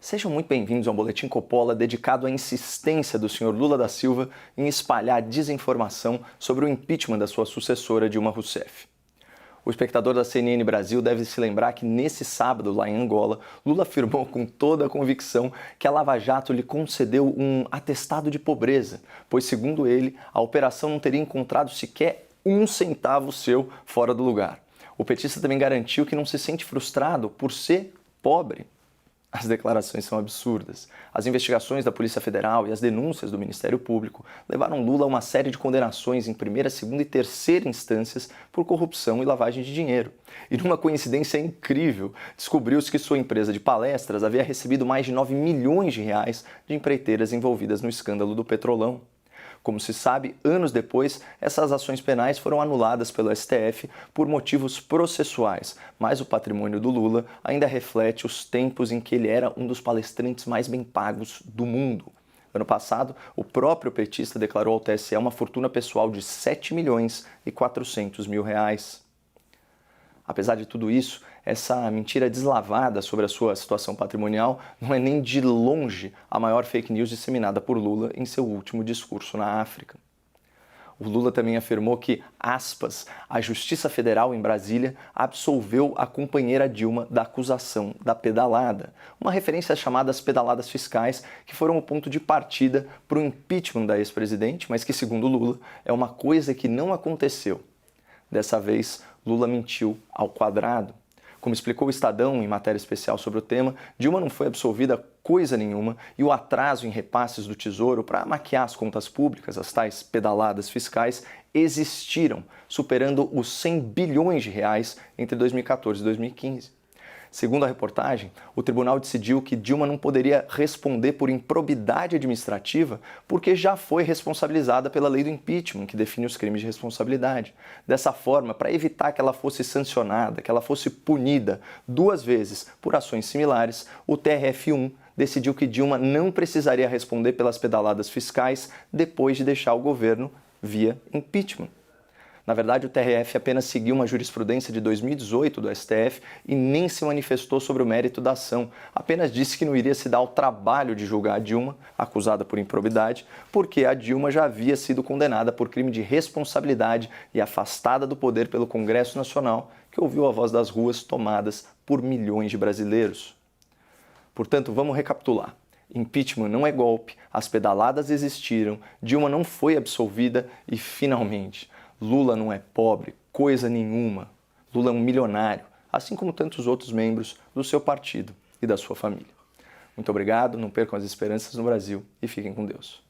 Sejam muito bem-vindos ao Boletim Coppola, dedicado à insistência do senhor Lula da Silva em espalhar desinformação sobre o impeachment da sua sucessora, Dilma Rousseff. O espectador da CNN Brasil deve se lembrar que nesse sábado, lá em Angola, Lula afirmou com toda a convicção que a Lava Jato lhe concedeu um atestado de pobreza, pois, segundo ele, a operação não teria encontrado sequer um centavo seu fora do lugar. O petista também garantiu que não se sente frustrado por ser pobre. As declarações são absurdas. As investigações da Polícia Federal e as denúncias do Ministério Público levaram Lula a uma série de condenações em primeira, segunda e terceira instâncias por corrupção e lavagem de dinheiro. E numa coincidência incrível, descobriu-se que sua empresa de palestras havia recebido mais de 9 milhões de reais de empreiteiras envolvidas no escândalo do Petrolão. Como se sabe, anos depois, essas ações penais foram anuladas pelo STF por motivos processuais, mas o patrimônio do Lula ainda reflete os tempos em que ele era um dos palestrantes mais bem pagos do mundo. Ano passado, o próprio petista declarou ao TSE uma fortuna pessoal de 7 milhões e 400 mil reais. Apesar de tudo isso, essa mentira deslavada sobre a sua situação patrimonial não é nem de longe a maior fake news disseminada por Lula em seu último discurso na África. O Lula também afirmou que, aspas, a Justiça Federal em Brasília absolveu a companheira Dilma da acusação da pedalada, uma referência às chamadas pedaladas fiscais que foram o ponto de partida para o impeachment da ex-presidente, mas que, segundo Lula, é uma coisa que não aconteceu. Dessa vez, Lula mentiu ao quadrado. Como explicou o Estadão em matéria especial sobre o tema, Dilma não foi absolvida coisa nenhuma e o atraso em repasses do Tesouro para maquiar as contas públicas, as tais pedaladas fiscais, existiram, superando os 100 bilhões de reais entre 2014 e 2015. Segundo a reportagem, o tribunal decidiu que Dilma não poderia responder por improbidade administrativa porque já foi responsabilizada pela lei do impeachment, que define os crimes de responsabilidade. Dessa forma, para evitar que ela fosse sancionada, que ela fosse punida 2 vezes por ações similares, o TRF1 decidiu que Dilma não precisaria responder pelas pedaladas fiscais depois de deixar o governo via impeachment. Na verdade, o TRF apenas seguiu uma jurisprudência de 2018 do STF e nem se manifestou sobre o mérito da ação. Apenas disse que não iria se dar o trabalho de julgar a Dilma, acusada por improbidade, porque a Dilma já havia sido condenada por crime de responsabilidade e afastada do poder pelo Congresso Nacional, que ouviu a voz das ruas tomadas por milhões de brasileiros. Portanto, vamos recapitular. Impeachment não é golpe, as pedaladas existiram, Dilma não foi absolvida e, finalmente, Lula não é pobre, coisa nenhuma. Lula é um milionário, assim como tantos outros membros do seu partido e da sua família. Muito obrigado, não percam as esperanças no Brasil e fiquem com Deus.